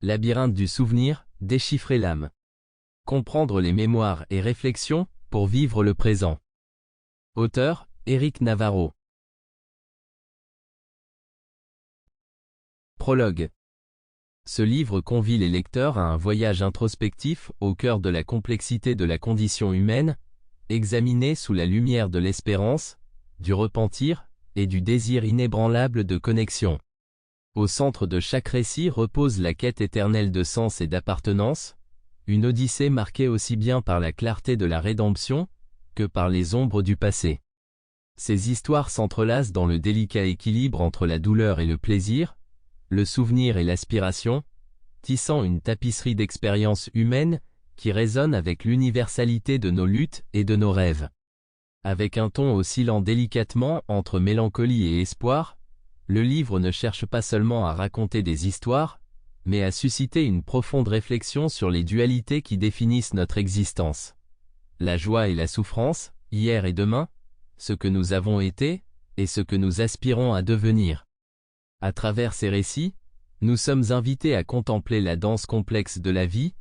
Labyrinthe du souvenir, déchiffrer l'âme. Comprendre les mémoires et réflexions pour vivre le présent. Auteur, Éric Navarro. Prologue. Ce livre convie les lecteurs à un voyage introspectif au cœur de la complexité de la condition humaine, examiné sous la lumière de l'espérance, du repentir et du désir inébranlable de connexion. Au centre de chaque récit repose la quête éternelle de sens et d'appartenance, une odyssée marquée aussi bien par la clarté de la rédemption que par les ombres du passé. Ces histoires s'entrelacent dans le délicat équilibre entre la douleur et le plaisir, le souvenir et l'aspiration, tissant une tapisserie d'expériences humaines qui résonne avec l'universalité de nos luttes et de nos rêves. Avec un ton oscillant délicatement entre mélancolie et espoir, le livre ne cherche pas seulement à raconter des histoires, mais à susciter une profonde réflexion sur les dualités qui définissent notre existence. La joie et la souffrance, hier et demain, ce que nous avons été, et ce que nous aspirons à devenir. À travers ces récits, nous sommes invités à contempler la danse complexe de la vie,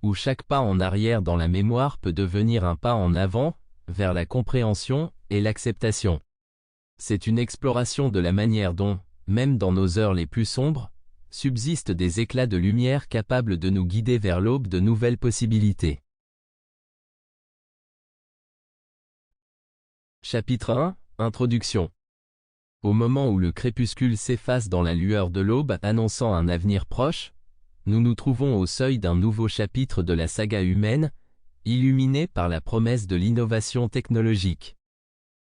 où chaque pas en arrière dans la mémoire peut devenir un pas en avant, vers la compréhension et l'acceptation. C'est une exploration de la manière dont, même dans nos heures les plus sombres, subsistent des éclats de lumière capables de nous guider vers l'aube de nouvelles possibilités. Chapitre 1, Introduction. Au moment où le crépuscule s'efface dans la lueur de l'aube annonçant un avenir proche, nous nous trouvons au seuil d'un nouveau chapitre de la saga humaine, illuminé par la promesse de l'innovation technologique.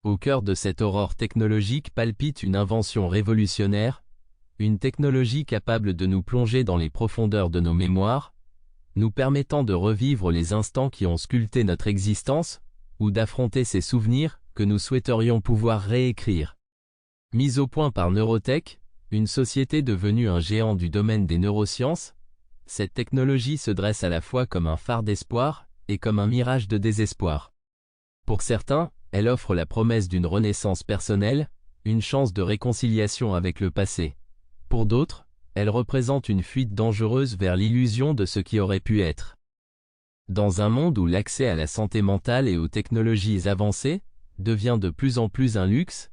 Au cœur de cette aurore technologique palpite une invention révolutionnaire, une technologie capable de nous plonger dans les profondeurs de nos mémoires, nous permettant de revivre les instants qui ont sculpté notre existence, ou d'affronter ces souvenirs que nous souhaiterions pouvoir réécrire. Mise au point par Neurotech, une société devenue un géant du domaine des neurosciences, cette technologie se dresse à la fois comme un phare d'espoir et comme un mirage de désespoir. Pour certains, elle offre la promesse d'une renaissance personnelle, une chance de réconciliation avec le passé. Pour d'autres, elle représente une fuite dangereuse vers l'illusion de ce qui aurait pu être. Dans un monde où l'accès à la santé mentale et aux technologies avancées devient de plus en plus un luxe,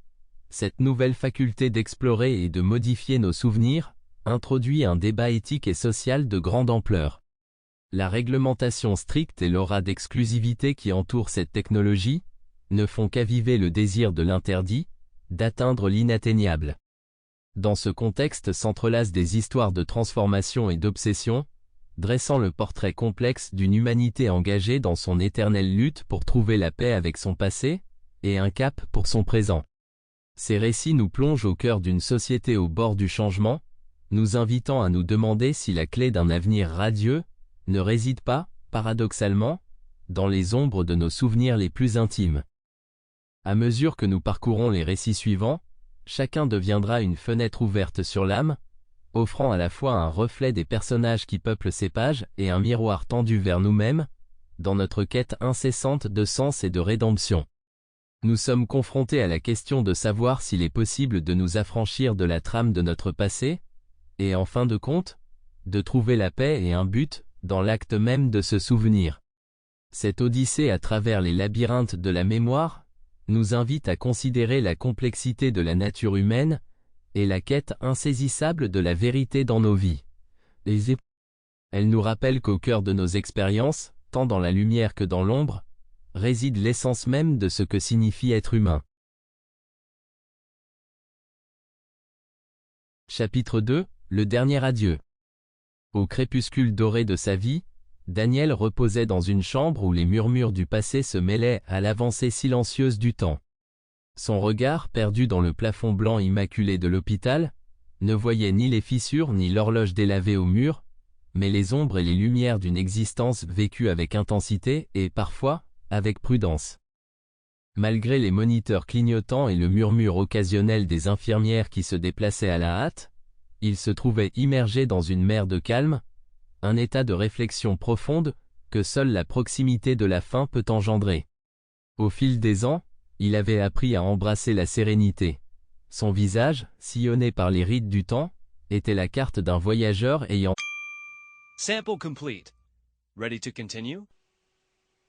cette nouvelle faculté d'explorer et de modifier nos souvenirs introduit un débat éthique et social de grande ampleur. La réglementation stricte et l'aura d'exclusivité qui entoure cette technologie ne font qu'aviver le désir de l'interdit, d'atteindre l'inatteignable. Dans ce contexte s'entrelacent des histoires de transformation et d'obsession, dressant le portrait complexe d'une humanité engagée dans son éternelle lutte pour trouver la paix avec son passé, et un cap pour son présent. Ces récits nous plongent au cœur d'une société au bord du changement, nous invitant à nous demander si la clé d'un avenir radieux ne réside pas, paradoxalement, dans les ombres de nos souvenirs les plus intimes. À mesure que nous parcourons les récits suivants, chacun deviendra une fenêtre ouverte sur l'âme, offrant à la fois un reflet des personnages qui peuplent ces pages et un miroir tendu vers nous-mêmes, dans notre quête incessante de sens et de rédemption. Nous sommes confrontés à la question de savoir s'il est possible de nous affranchir de la trame de notre passé, et en fin de compte, de trouver la paix et un but dans l'acte même de se souvenir. Cette odyssée à travers les labyrinthes de la mémoire nous invite à considérer la complexité de la nature humaine et la quête insaisissable de la vérité dans nos vies. Elle nous rappelle qu'au cœur de nos expériences, tant dans la lumière que dans l'ombre, réside l'essence même de ce que signifie être humain. Chapitre 2, Le dernier adieu. Au crépuscule doré de sa vie, Daniel reposait dans une chambre où les murmures du passé se mêlaient à l'avancée silencieuse du temps. Son regard, perdu dans le plafond blanc immaculé de l'hôpital, ne voyait ni les fissures ni l'horloge délavée au mur, mais les ombres et les lumières d'une existence vécue avec intensité et, parfois, avec prudence. Malgré les moniteurs clignotants et le murmure occasionnel des infirmières qui se déplaçaient à la hâte, il se trouvait immergé dans une mer de calme, un état de réflexion profonde que seule la proximité de la fin peut engendrer. Au fil des ans, il avait appris à embrasser la sérénité. Son visage, sillonné par les rides du temps, était la carte d'un voyageur ayant Sample complete. Ready to continue?